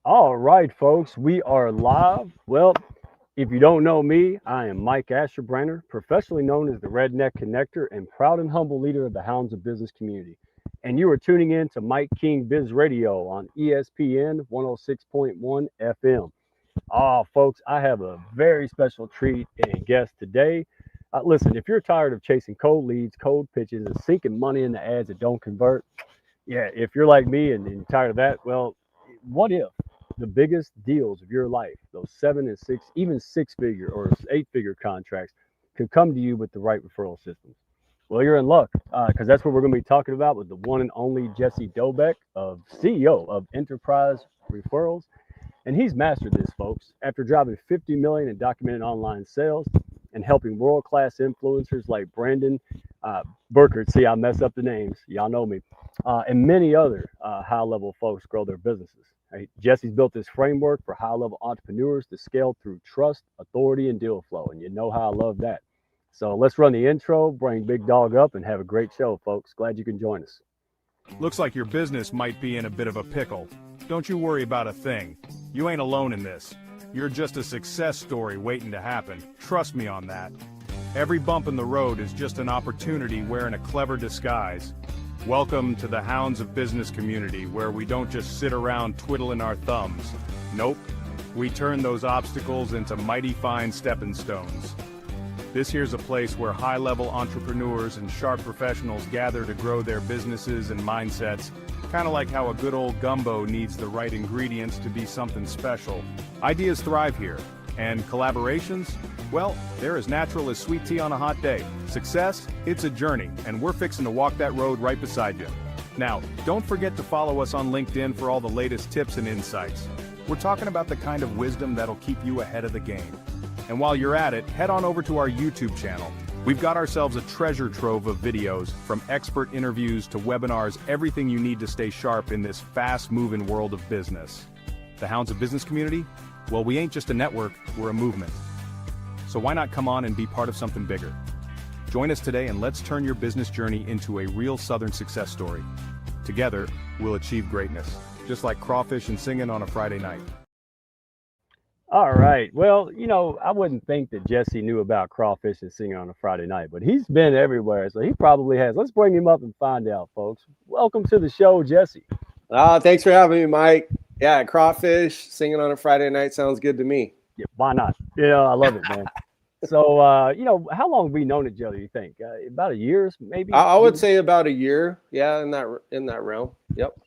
All right, folks, we are live. Well, if you don't know me, I am Mike Asherbrenner, professionally known as the Redneck Connector and proud and humble leader of the Hounds of Business community. And you are tuning in to Mike King Biz Radio on ESPN 106.1 FM. Folks, I have a very special treat and guest today. Listen, if you're tired of chasing cold leads, cold pitches, and sinking money into ads that don't convert, yeah, if you're like me and tired of that, well, what if the biggest deals of your life, those 7 and 6, even 6 figure or 8 figure contracts, could come to you with the right referral systems? Well, you're in luck because that's what we're going to be talking about with the one and only Jesse Doubek, of CEO of Enterprise Referrals. And he's mastered this, folks. After driving 50 million in documented online sales and helping world-class influencers like Brendon Burchard, see, I mess up the names, y'all know me, and many other high-level folks grow their businesses. Right? Jesse's built this framework for high-level entrepreneurs to scale through trust, authority, and deal flow. And you know how I love that. So let's run the intro, bring Big Dog up, and have a great show, folks. Glad you can join us. Looks like your business might be in a bit of a pickle. Don't you worry about a thing. You ain't alone in this. You're just a success story waiting to happen. Trust me on that. Every bump in the road is just an opportunity wearing a clever disguise. Welcome to the Hounds of Business community, where we don't just sit around twiddling our thumbs. Nope. We turn those obstacles into mighty fine stepping stones. This here's a place where high-level entrepreneurs and sharp professionals gather to grow their businesses and mindsets, kind of like how a good old gumbo needs the right ingredients to be something special. Ideas thrive here, and collaborations, well, they're as natural as sweet tea on a hot day. Success, it's a journey, and we're fixing to walk that road right beside you. Now, don't forget to follow us on LinkedIn for all the latest tips and insights. We're talking about the kind of wisdom that'll keep you ahead of the game. And while you're at it, head on over to our YouTube channel. We've got ourselves a treasure trove of videos, from expert interviews to webinars, everything you need to stay sharp in this fast-moving world of business. The Hounds of Business community? Well, we ain't just a network, we're a movement. So why not come on and be part of something bigger? Join us today and let's turn your business journey into a real Southern success story. Together, we'll achieve greatness, just like crawfish and singing on a Friday night. All right. Well, I wouldn't think that Jesse knew about crawfish and singing on a Friday night, but he's been everywhere, so he probably has. Let's bring him up and find out, folks. Welcome to the show, Jesse. Thanks for having me, Mike. Yeah, crawfish, singing on a Friday night sounds good to me. Yeah, why not? I love it, man. So, how long have we known each other, you think? About a year, maybe? I would say about a year. Yeah, in that realm. Yep.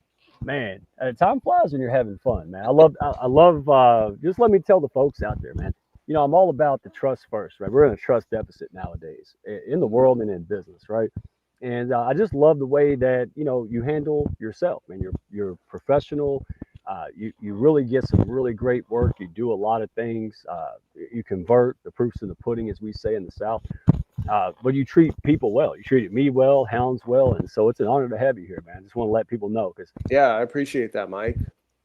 Man, time flies when you're having fun, man. I love, just let me tell the folks out there, man, I'm all about the trust first, right? We're in a trust deficit nowadays in the world and in business, right? And I just love the way that, you handle yourself, and you're professional. You really get some really great work. You do a lot of things. You convert, the proof's in the pudding, as we say in the South. But you treat people well. You treated me well, Hounds well, and so it's an honor to have you here, man. I just want to let people know. Yeah, I appreciate that, Mike.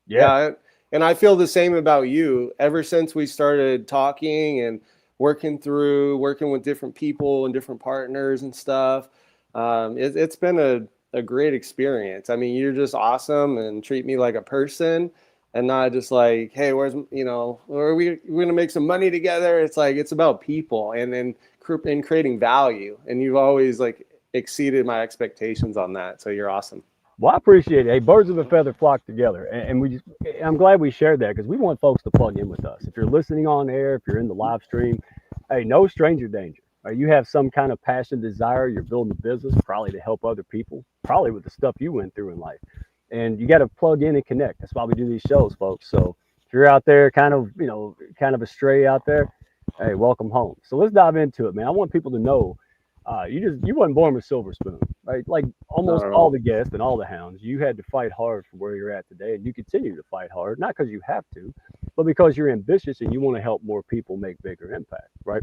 Yeah, and I feel the same about you. Ever since we started talking and working with different people and different partners and stuff, it's been a great experience. I mean, you're just awesome and treat me like a person and not just like, hey, are we going to make some money together? It's like, it's about people and then in creating value. And you've always exceeded my expectations on that. So you're awesome. Well, I appreciate it. Hey, birds of a feather flock together. And I'm glad we shared that, because we want folks to plug in with us. If you're listening on air, if you're in the live stream, hey, no stranger danger. You have some kind of passion, desire, you're building a business, probably to help other people, probably with the stuff you went through in life. And you got to plug in and connect. That's why we do these shows, folks. So if you're out there kind of astray out there, hey, welcome home. So let's dive into it, man. I want people to know you wasn't born with silver spoon, right? Like almost all the guests and all the Hounds, you had to fight hard for where you're at today, and you continue to fight hard, not because you have to, but because you're ambitious and you want to help more people make bigger impact, right?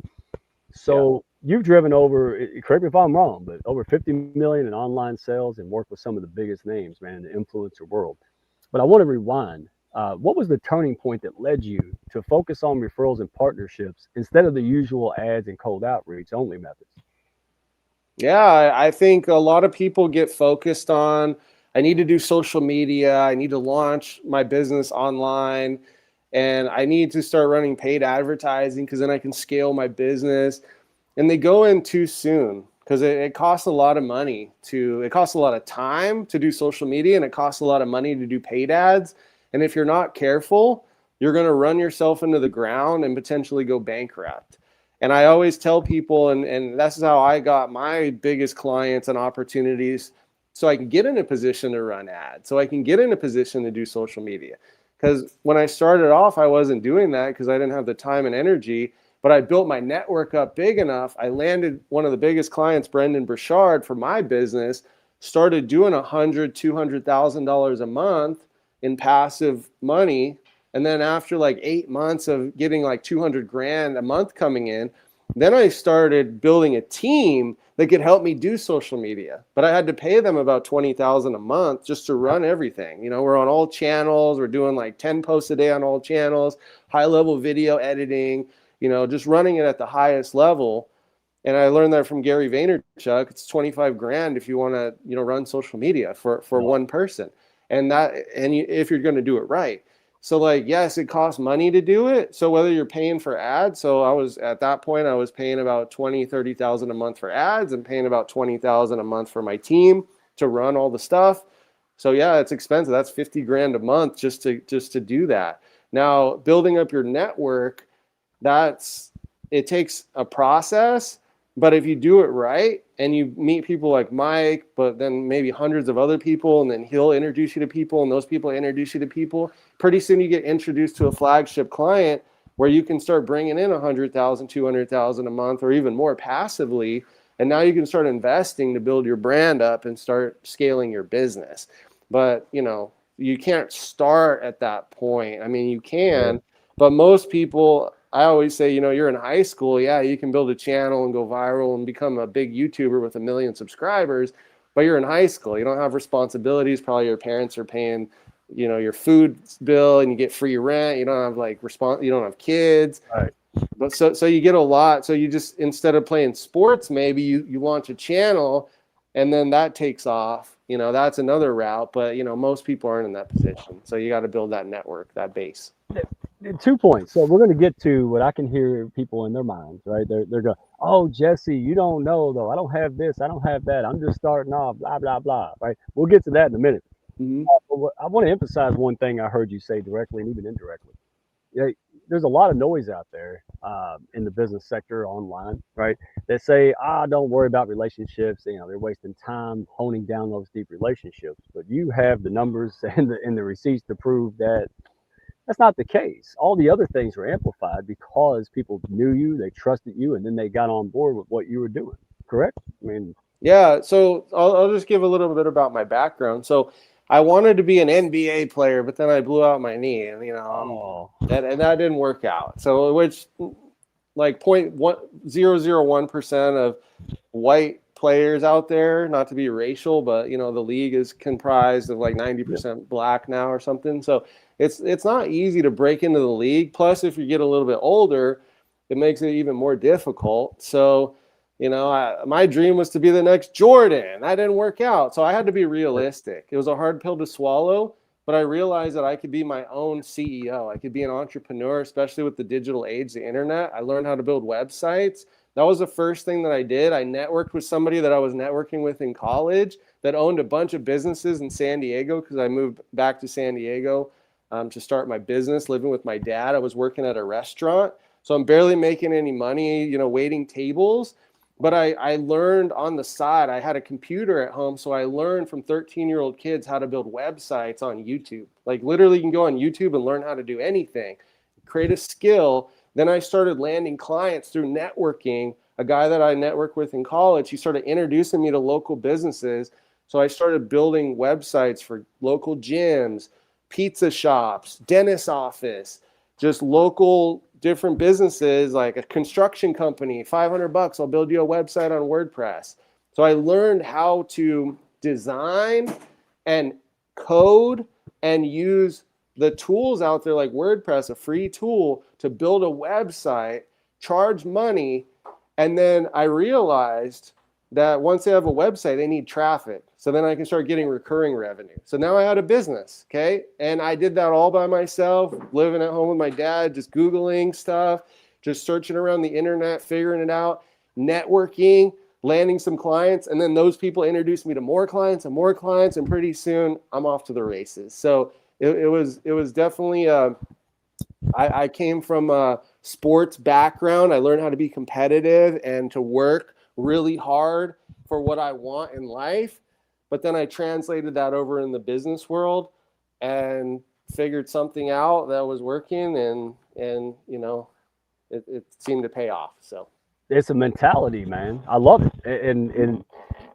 So you've driven over, correct me if I'm wrong, but over 50 million in online sales and worked with some of the biggest names, man, in the influencer world. But I want to rewind. What was the turning point that led you to focus on referrals and partnerships instead of the usual ads and cold outreach only methods? Yeah, I think a lot of people get focused on I need to do social media. I need to launch my business online, and I need to start running paid advertising because then I can scale my business. And they go in too soon because it costs a lot of money it costs a lot of time to do social media, and it costs a lot of money to do paid ads. And if you're not careful, you're going to run yourself into the ground and potentially go bankrupt. And I always tell people, and that's how I got my biggest clients and opportunities, so I can get in a position to run ads, so I can get in a position to do social media. Because when I started off, I wasn't doing that because I didn't have the time and energy. But I built my network up big enough. I landed one of the biggest clients, Brendon Burchard, for my business, started doing $100,000, $200,000 a month in passive money. And then after like 8 months of getting like 200 grand a month coming in, then I started building a team that could help me do social media. But I had to pay them about 20,000 a month just to run everything. You know, we're on all channels. We're doing like 10 posts a day on all channels, high level video editing, you know, just running it at the highest level. And I learned that from Gary Vaynerchuk. It's 25 grand if you want to, you know, run social media for one person. And if you're going to do it right. So like, yes, it costs money to do it. So whether you're paying for ads, so at that point, I was paying about 20, 30,000 a month for ads and paying about 20,000 a month for my team to run all the stuff. So yeah, it's expensive. That's 50 grand a month just to do that. Now, building up your network, it takes a process, but if you do it right and you meet people like Mike, but then maybe hundreds of other people, and then he'll introduce you to people and those people introduce you to people, pretty soon you get introduced to a flagship client where you can start bringing in 100,000, 200,000 a month or even more passively. And now you can start investing to build your brand up and start scaling your business. But, you know, you can't start at that point. I mean, you can, but most people, I always say, you know, you're in high school. Yeah, you can build a channel and go viral and become a big YouTuber with 1 million subscribers, but you're in high school. You don't have responsibilities. Probably your parents are paying, you know, your food bill and you get free rent. You don't have you don't have kids. Right. But so you get a lot. So you just, instead of playing sports, maybe you launch a channel and then that takes off. You know, that's another route. But, you know, most people aren't in that position. So you got to build that network, that base. 2 points. So we're going to get to what I can hear people in their minds, right? They're going, oh, Jesse, you don't know though. I don't have this. I don't have that. I'm just starting off, blah, blah, blah, right? We'll get to that in a minute. Mm-hmm. But I want to emphasize one thing I heard you say directly and even indirectly. Yeah, there's a lot of noise out there in the business sector online, right? That say, don't worry about relationships. You know, they're wasting time honing down those deep relationships. But you have the numbers and the receipts to prove that that's not the case. All the other things were amplified because people knew you, they trusted you, and then they got on board with what you were doing. Correct? I mean, yeah. So I'll just give a little bit about my background. So I wanted to be an NBA player, but then I blew out my knee, and you know, that didn't work out. So which like 0.001% of white players out there, not to be racial, but you know, the league is comprised of like 90% black now or something. So it's not easy to break into the league. Plus, if you get a little bit older, it makes it even more difficult. So, you know, my dream was to be the next Jordan. That didn't work out. So I had to be realistic. It was a hard pill to swallow, but I realized that I could be my own CEO. I could be an entrepreneur, especially with the digital age, the internet. I learned how to build websites. That was the first thing that I did. I networked with somebody that I was networking with in college that owned a bunch of businesses in San Diego because I moved back to San Diego to start my business, living with my dad. I was working at a restaurant, so I'm barely making any money, you know, waiting tables. But I learned on the side. I had a computer at home, so I learned from 13-year-old kids how to build websites on YouTube. Like literally, you can go on YouTube and learn how to do anything, create a skill. Then I started landing clients through networking. A guy that I networked with in college, he started introducing me to local businesses. So I started building websites for local gyms, pizza shops, dentist office, just local different businesses, like a construction company, $500, I'll build you a website on WordPress. So I learned how to design and code and use the tools out there like WordPress, a free tool to build a website, charge money. And then I realized that once they have a website, they need traffic. So then I can start getting recurring revenue. So now I had a business, okay? And I did that all by myself, living at home with my dad, just Googling stuff, just searching around the internet, figuring it out, networking, landing some clients. And then those people introduced me to more clients, and pretty soon I'm off to the races. So it was definitely, I came from a sports background. I learned how to be competitive and to work really hard for what I want in life. But then I translated that over in the business world and figured something out that was working, and you know, it seemed to pay off. So It's a mentality, man. I love it. And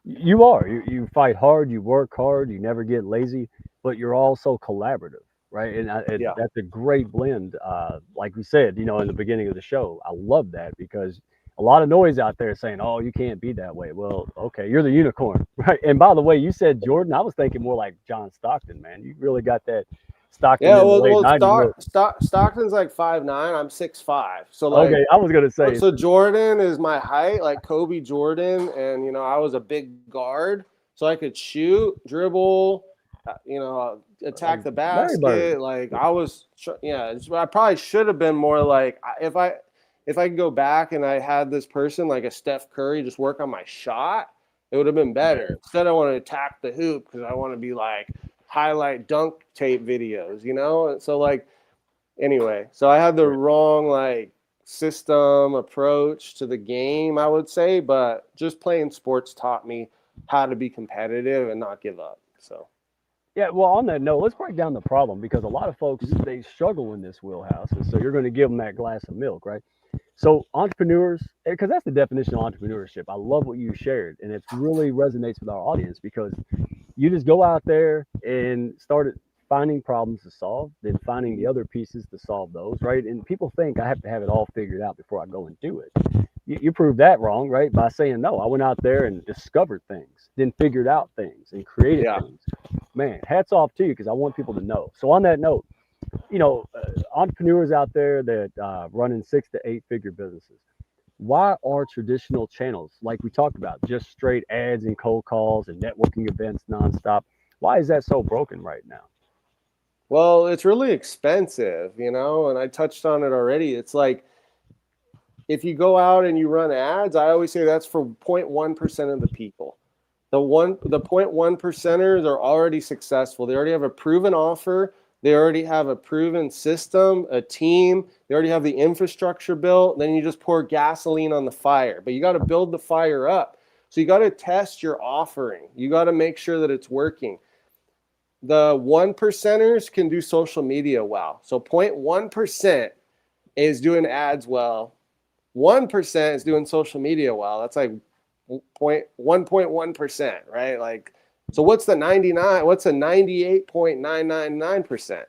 you fight hard, you work hard, you never get lazy, but you're also collaborative, right? And yeah. that's a great blend. Like we said, in the beginning of the show, I love that because a lot of noise out there saying, "Oh, you can't be that way." Well, okay, you're the unicorn, right? And by the way, you said Jordan. I was thinking more like John Stockton, man. You really got that Stockton Yeah, in the late well, '90s look. Stockton's like 5'9", I'm 6'5". So like, Okay, I was gonna say, so Jordan is my height, like Kobe Jordan, and I was a big guard, so I could shoot, dribble, attack the Larry Bird. basket. Like I was, I probably should have been more like if I could go back and I had this person like a Steph Curry just work on my shot, it would have been better. Instead, I want to attack the hoop because I want to be like highlight dunk tape videos, So like, anyway, so I had the wrong like system approach to the game, I would say, but just playing sports taught me how to be competitive and not give up. So Yeah, well, on that note, let's break down the problem because a lot of folks they struggle in this wheelhouse, and so you're going to give them that glass of milk, right? So entrepreneurs, because that's the definition of entrepreneurship. I love what you shared, and it really resonates with our audience because you just go out there and start finding problems to solve, then finding the other pieces to solve those, right? And people think I have to have it all figured out before I go and do it. You proved that wrong, right? By saying no. I went out there and discovered things, then figured out things and created yeah. things. Man, hats off to you because I want people to know. So on that note, entrepreneurs out there that running 6 to 8 figure businesses, why are traditional channels like we talked about, just straight ads and cold calls and networking events nonstop? Why is that so broken right now? Well, it's really expensive, and I touched on it already. It's like if you go out and you run ads, I always say that's for 0.1% of the people. The 0.1 percenters are already successful. They already have a proven offer. They already have a proven system, a team. They already have the infrastructure built. Then you just pour gasoline on the fire. But you got to build the fire up. So you got to test your offering. You got to make sure that it's working. The 1 percenters can do social media well. So 0.1% is doing ads well. 1% is doing social media well. That's like 1.1%, right? Like, so what's the 99? What's the 98.999%?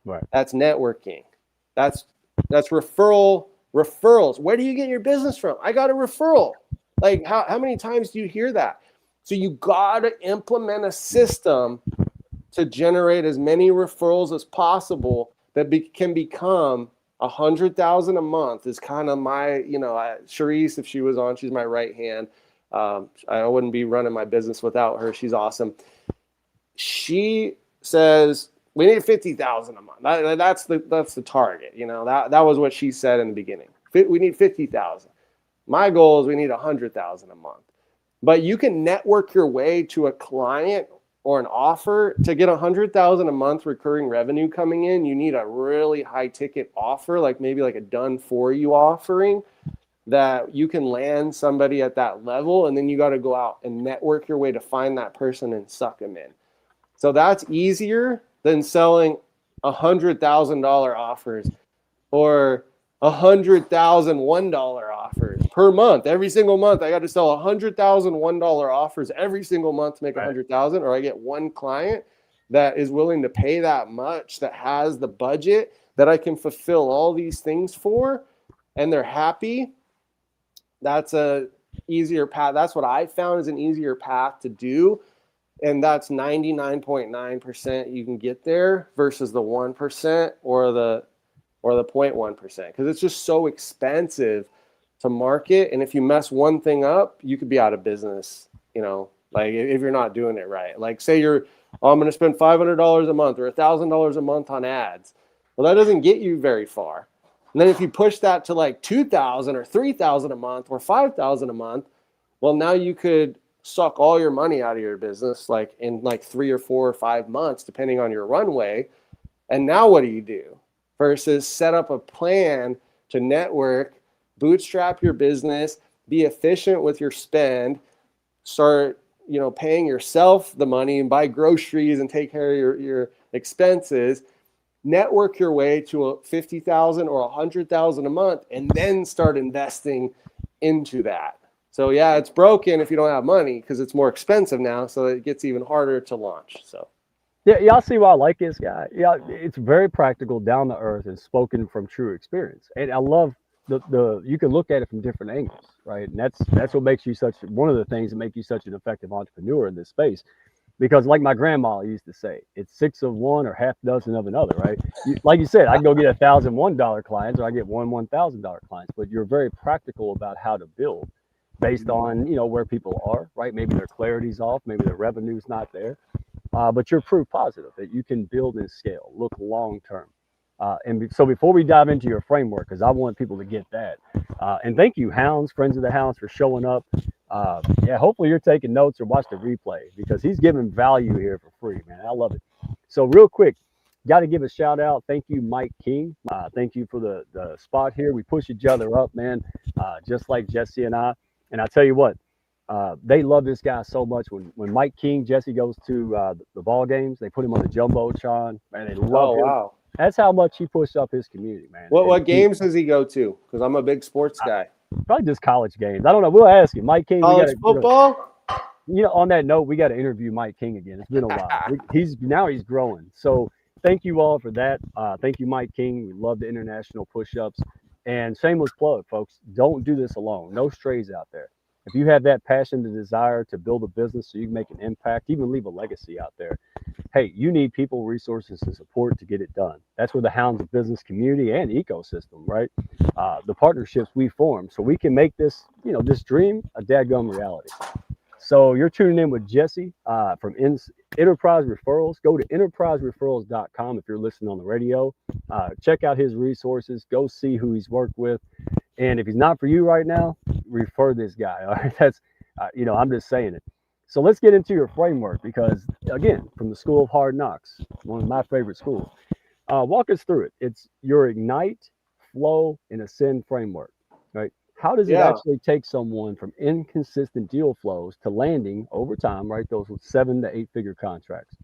Right. That's networking. That's referrals. Where do you get your business from? I got a referral. Like how many times do you hear that? So you got to implement a system to generate as many referrals as possible that can become 100,000 a month is kind of my, Charisse, if she was on, she's my right hand. I wouldn't be running my business without her. She's awesome. She says we need 50,000 a month. That's the target. That was what she said in the beginning. We need 50,000. My goal is we need 100,000 a month. But you can network your way to a client or an offer to get 100,000 a month recurring revenue coming in. You need a really high ticket offer, like maybe like a done for you offering that you can land somebody at that level. And then you got to go out and network your way to find that person and suck them in. So that's easier than selling $100,000 offers or $100,000 $1 offers per month. Every single month, I got to sell $100,000 $1 offers every single month to make 100,000, or I get one client that is willing to pay that much, that has the budget that I can fulfill all these things for, and they're happy. That's a easier path. That's what I found is an easier path to do. And that's 99.9% you can get there versus the 1% or the 0.1%, because it's just so expensive to market. And if you mess one thing up, you could be out of business, like if you're not doing it right. Like say I'm going to spend $500 a month or $1,000 a month on ads. Well, that doesn't get you very far. And then if you push that to like 2,000 or 3,000 a month or 5,000 a month, well, now you could suck all your money out of your business, like in like 3 or 4 or 5 months, depending on your runway. And now what do you do? Versus set up a plan to network, bootstrap your business, be efficient with your spend, start, paying yourself the money and buy groceries and take care of your expenses, network your way to a 50,000 or 100,000 a month, and then start investing into that. So yeah, it's broken if you don't have money because it's more expensive now. So it gets even harder to launch. So Yeah, y'all see why I like this guy. Yeah, it's very practical, down to earth, and spoken from true experience. And I love the you can look at it from different angles, right? And that's what makes you one of the things that make you such an effective entrepreneur in this space. Because like my grandma used to say, it's 6 of one or half dozen of another, right? Like you said, I can go get $1,001 clients or I get $1,000 clients, but you're very practical about how to build based on, where people are, right? Maybe their clarity's off, maybe their revenue's not there. But you're proof positive that you can build and scale, look long term. So before we dive into your framework, because I want people to get that, and thank you, Hounds, friends of the Hounds, for showing up. Yeah, hopefully you're taking notes or watch the replay because he's giving value here for free, man. I love it. So real quick, got to give a shout out. Thank you, Mike King. Thank you for the spot here. We push each other up, man, just like Jesse and I. And I tell you what, they love this guy so much. When Mike King, Jesse goes to the ball games, they put him on the jumbotron, and they love him. Wow. That's how much he pushed up his community, man. What games does he go to? Because I'm a big sports guy. Probably just college games. I don't know. We'll ask him. Mike King. College football? On that note, we got to interview Mike King again. It's been a while. He's growing. So thank you all for that. Thank you, Mike King. We love the international push-ups. And shameless plug, folks. Don't do this alone. No strays out there. If you have that passion, the desire to build a business so you can make an impact, even leave a legacy out there, hey, you need people, resources, and support to get it done. That's where the Hounds of Business community and ecosystem, right? The partnerships we form so we can make this, this dream a dadgum reality. So you're tuning in with Jesse from Enterprise Referrals. Go to enterprisereferrals.com if you're listening on the radio. Check out his resources. Go see who he's worked with. And if he's not for you right now, refer this guy. All right, that's, I'm just saying it. So let's get into your framework because, again, from the School of Hard Knocks, one of my favorite schools. Walk us through it. It's your Ignite, Flow, and Ascend framework, right? How does it actually take someone from inconsistent deal flows to landing over time, right? Those 7 to 8 figure contracts.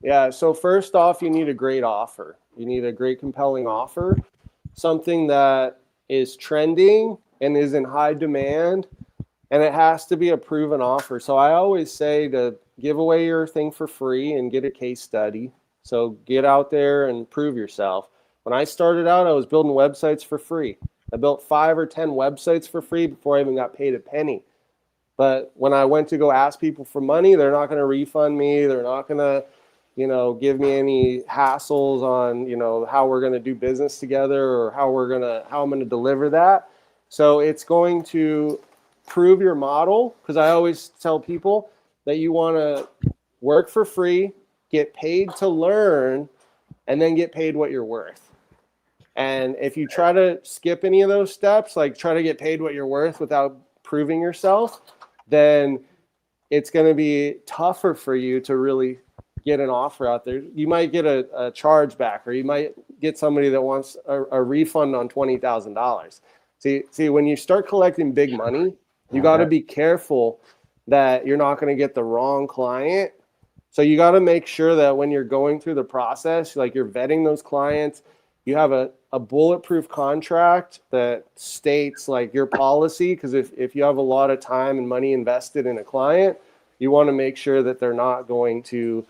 Yeah. So first off, you need a great offer. You need a great, compelling offer, something that is trending and is in high demand, and it has to be a proven offer. So I always say to give away your thing for free and get a case study. So get out there and prove yourself. When I started out, I was building websites for free. I built 5 or 10 websites for free before I even got paid a penny. But when I went to go ask people for money, they're not going to refund me. They're not going to, give me any hassles on, how we're going to do business together or how I'm going to deliver that. So it's going to prove your model, because I always tell people that you want to work for free, get paid to learn, and then get paid what you're worth. And if you try to skip any of those steps, like try to get paid what you're worth without proving yourself, then it's going to be tougher for you to really get an offer out there. You might get a charge back, or you might get somebody that wants a refund on $20,000. See, when you start collecting big money, you got to be careful that you're not going to get the wrong client. So you got to make sure that when you're going through the process, like you're vetting those clients, you have a bulletproof contract that states like your policy. Because if you have a lot of time and money invested in a client, you want to make sure that they're not going to,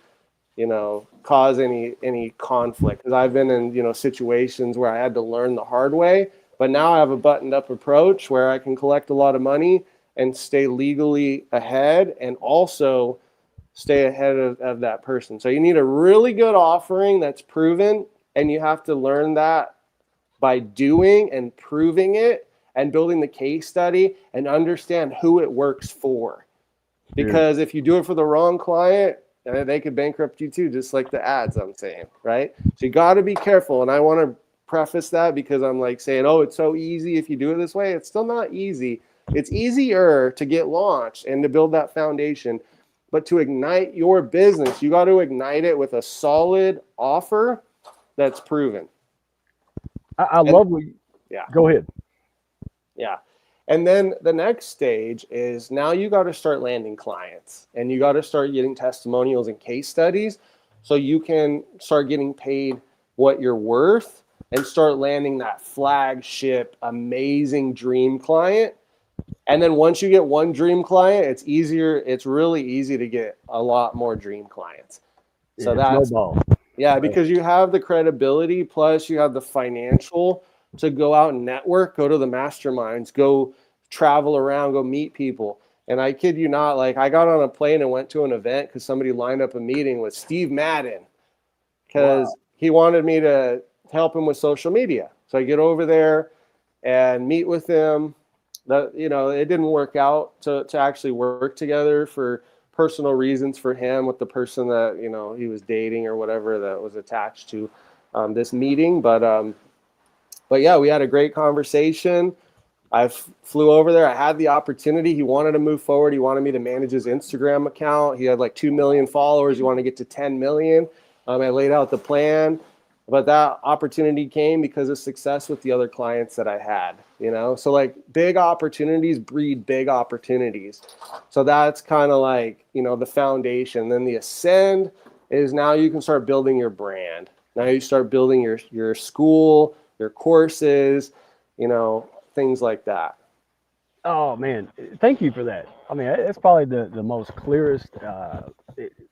cause any conflict. Because I've been in, situations where I had to learn the hard way. But now I have a buttoned up approach where I can collect a lot of money and stay legally ahead, and also stay ahead of that person. So you need a really good offering that's proven, and you have to learn that by doing and proving it. and building the case study and understand who it works for. Because if you do it for the wrong client, they could bankrupt you too, just like the ads I'm saying, right? So you got to be careful. And I want to preface that because I'm like saying, oh, it's so easy if you do it this way. It's still not easy. It's easier to get launched and to build that foundation. But to ignite your business, you got to ignite it with a solid offer that's proven. I love what you, yeah. Go ahead. Yeah. And then the next stage is now you got to start landing clients and you got to start getting testimonials and case studies so you can start getting paid what you're worth and start landing that flagship, amazing dream client. And then once you get one dream client, it's easier. It's really easy to get a lot more dream clients. So that's snowball. Yeah, because you have the credibility, plus you have the financial to go out and network, go to the masterminds, go travel around, go meet people. And I kid you not, like I got on a plane and went to an event because somebody lined up a meeting with Steve Madden because he wanted me to help him with social media. So I get over there and meet with him. That, you know, it didn't work out to actually work together for personal reasons for him with the person that, you know, he was dating or whatever that was attached to this meeting. But yeah, we had a great conversation. I flew over there. I had the opportunity. He wanted to move forward. He wanted me to manage his Instagram account. He had like 2 million followers. He wanted to get to 10 million. I laid out the plan, but that opportunity came because of success with the other clients that I had, you know? So like big opportunities breed big opportunities. So that's kind of like, you know, the foundation. Then the ascend is now you can start building your brand. Now you start building your school, your courses, you know, things like that. Oh man, thank you for that. I mean, it's probably the most clearest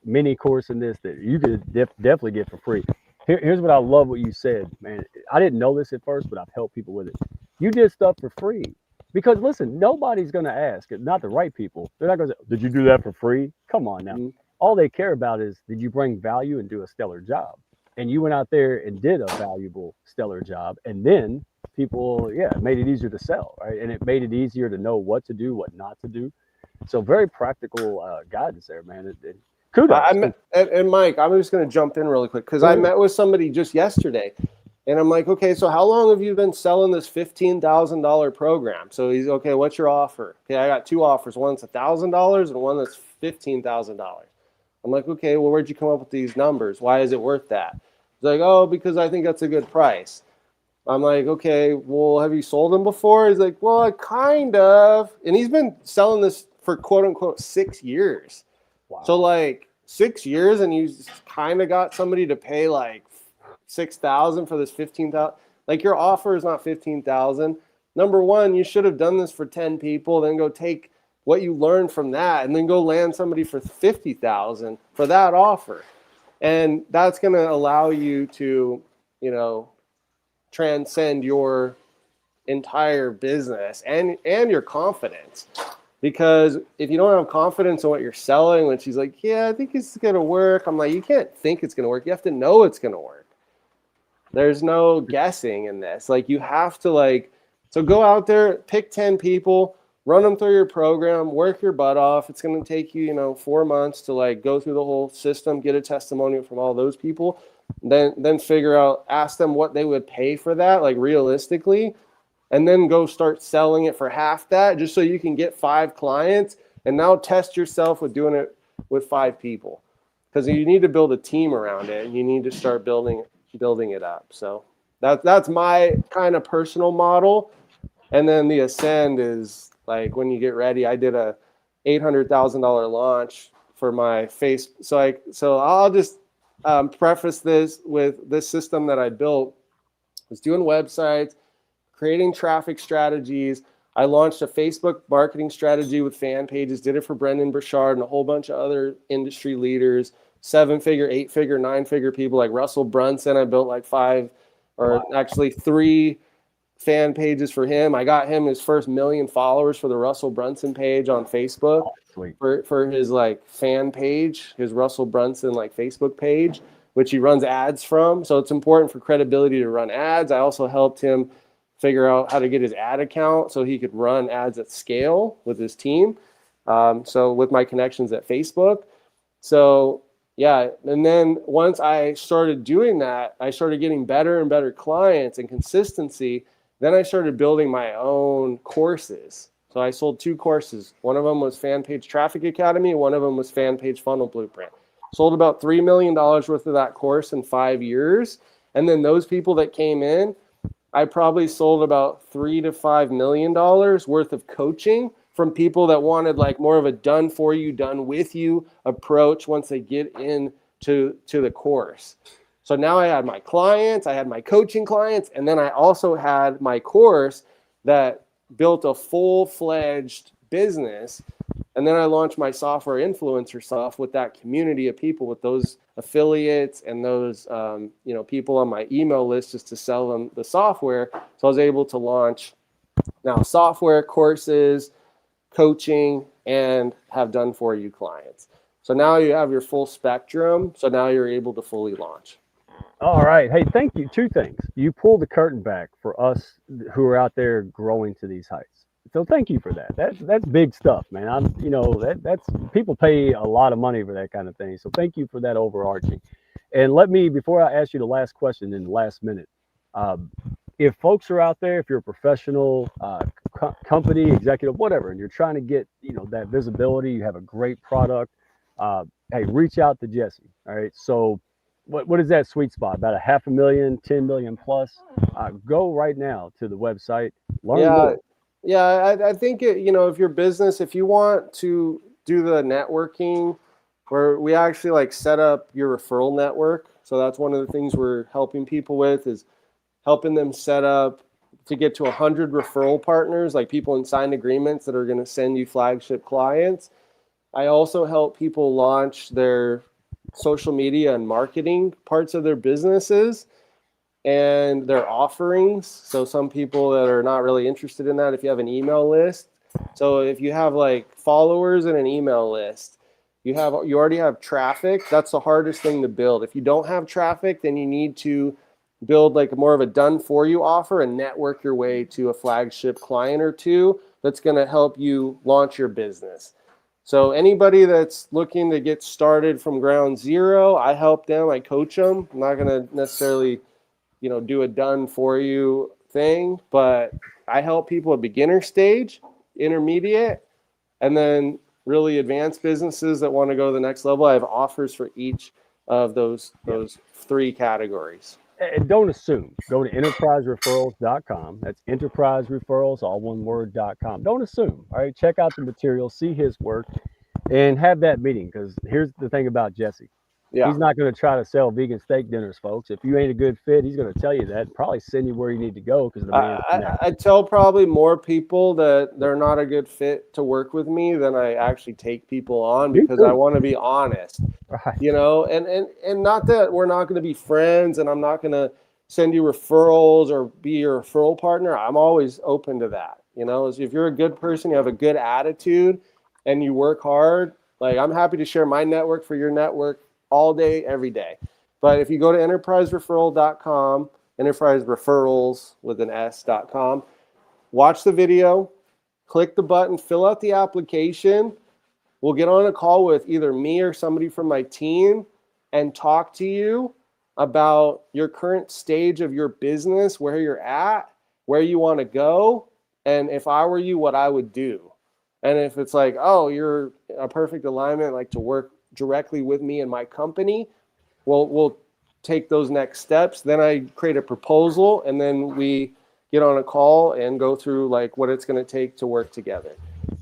mini course in this that you could definitely get for free. Here's what I love what you said, man. I didn't know this at first, but I've helped people with it. You did stuff for free because listen, nobody's going to ask, not the right people. They're not going to say, did you do that for free? Come on now. Mm-hmm. All they care about is, did you bring value and do a stellar job? And you went out there and did a valuable, stellar job. And then people, it made it easier to sell, right? And it made it easier to know what to do, what not to do. So very practical guidance there, man. Kudos. And Mike, I'm just going to jump in really quick because I met with somebody just yesterday. And I'm like, okay, so how long have you been selling this $15,000 program? So he's, okay, what's your offer? Okay, I got two offers. One's $1,000 and one that's $15,000. I'm like, okay, well, where'd you come up with these numbers? Why is it worth that? He's like, oh, because I think that's a good price. I'm like, okay, well, have you sold them before? He's like, well, I kind of. And he's been selling this for quote unquote 6 years. Wow. So like 6 years and you kind of got somebody to pay like $6,000 for this $15,000. Like your offer is not $15,000. Number one, you should have done this for 10 people, then go take what you learned from that and then go land somebody for $50,000 for that offer. And that's going to allow you to, you know, transcend your entire business and your confidence. Because if you don't have confidence in what you're selling, when she's like, yeah, I think it's going to work. I'm like, you can't think it's going to work. You have to know it's going to work. There's no guessing in this. Like you have to so go out there, pick 10 people, run them through your program, work your butt off. It's going to take you, 4 months to go through the whole system, get a testimonial from all those people, then figure out, ask them what they would pay for that, realistically, and then go start selling it for half that just so you can get 5 clients and now test yourself with doing it with 5 people because you need to build a team around it and you need to start building it up. So that's my kind of personal model. And then the ascend is when you get ready. I did a $800,000 launch for my face. So I'll just preface this with this system that I built. I was doing websites, creating traffic strategies. I launched a Facebook marketing strategy with fan pages, did it for Brendon Burchard and a whole bunch of other industry leaders, 7-figure, 8-figure, 9-figure people like Russell Brunson. I built 3 fan pages for him. I got him his first 1 million followers for the Russell Brunson page on Facebook for his fan page, his Russell Brunson Facebook page, which he runs ads from. So it's important for credibility to run ads. I also helped him figure out how to get his ad account so he could run ads at scale with his team. So with my connections at Facebook. So yeah, and then once I started doing that, I started getting better and better clients and consistency. Then I started building my own courses. So I sold 2 courses. One of them was Fan Page Traffic Academy. One of them was Fan Page Funnel Blueprint. Sold about $3 million worth of that course in 5 years. And then those people that came in, I probably sold about $3 to $5 million worth of coaching from people that wanted like more of a done for you, done with you approach once they get into the course. So now I had my clients, I had my coaching clients, and then I also had my course that built a full-fledged business. And then I launched my software influencer stuff with that community of people, with those affiliates and those people on my email list, just to sell them the software. So I was able to launch now software courses, coaching, and have done for you clients. So now you have your full spectrum. So now you're able to fully launch. All right. Hey, thank you. 2 things. You pulled the curtain back for us who are out there growing to these heights. So thank you for that. That's big stuff, man. That's people pay a lot of money for that kind of thing. So thank you for that overarching. And let me, before I ask you the last question in the last minute, if folks are out there, if you're a professional company executive, whatever, and you're trying to get that visibility, you have a great product, hey, reach out to Jesse. All right. So what is that sweet spot? About $500,000, 10 million plus? Go right now to the website. Learn more. Yeah, I think if your business, if you want to do the networking, where we actually like set up your referral network. So that's one of the things we're helping people with, is helping them set up to get to 100 referral partners, like people in signed agreements that are going to send you flagship clients. I also help people launch their social media and marketing parts of their businesses and their offerings. So some people that are not really interested in that, if you have an email list. So if you have like followers and an email list, you already have traffic. That's the hardest thing to build. If you don't have traffic, then you need to build like more of a done for you offer and network your way to a flagship client or 2 that's going to help you launch your business. So anybody that's looking to get started from ground zero, I help them, I coach them. I'm not going to necessarily do a done for you thing, but I help people at beginner stage, intermediate, and then really advanced businesses that want to go to the next level. I have offers for each of those 3 categories. And don't assume. Go to enterprisereferrals.com. That's Enterprise Referrals, all one word.com. Don't assume. All right. Check out the material, see his work, and have that meeting. Because here's the thing about Jesse. Yeah. He's not going to try to sell vegan steak dinners, folks. If you ain't a good fit, he's going to tell you that. Probably send you where you need to go, because the man. I tell probably more people that they're not a good fit to work with me than I actually take people on, because I want to be honest. Right. And not that we're not going to be friends and I'm not going to send you referrals or be your referral partner. I'm always open to that. If you're a good person, you have a good attitude, and you work hard, like I'm happy to share my network for your network all day, every day. But if you go to enterprisereferral.com, Enterprise Referrals with an S.com, watch the video, click the button, fill out the application. We'll get on a call with either me or somebody from my team and talk to you about your current stage of your business, where you're at, where you want to go, and if I were you, what I would do. And if it's like, oh, you're a perfect alignment, like to work directly with me and my company, we'll take those next steps. Then I create a proposal, and then we get on a call and go through like what it's going to take to work together.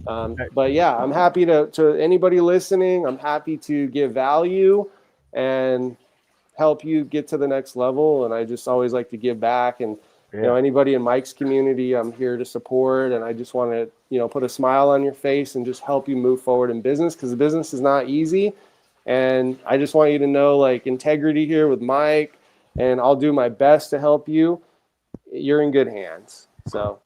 But yeah, I'm happy to anybody listening, I'm happy to give value and help you get to the next level. And I just always like to give back. And anybody in Mike's community, I'm here to support. And I just want to put a smile on your face and just help you move forward in business, because the business is not easy. And I just want you to know, like, integrity here with Mike, and I'll do my best to help you. You're in good hands. So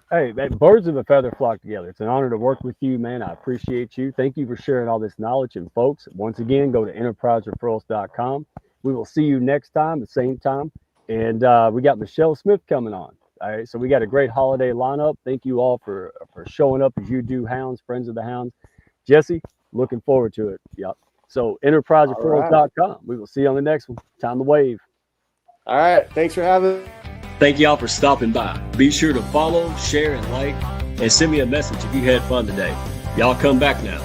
hey, birds of a feather flock together. It's an honor to work with you, man. I appreciate you. Thank you for sharing all this knowledge. And folks, once again, go to enterprisereferrals.com. We will see you next time, the same time. And we got Michelle Smith coming on. All right, so we got a great holiday lineup. Thank you all for showing up as you do, Hounds, friends of the Hounds. Jesse, looking forward to it. Yep. So enterprisereferrals.com. We will see you on the next one. Time to wave. All right. Thanks for having me. Thank y'all for stopping by. Be sure to follow, share, and like, and send me a message if you had fun today. Y'all come back now.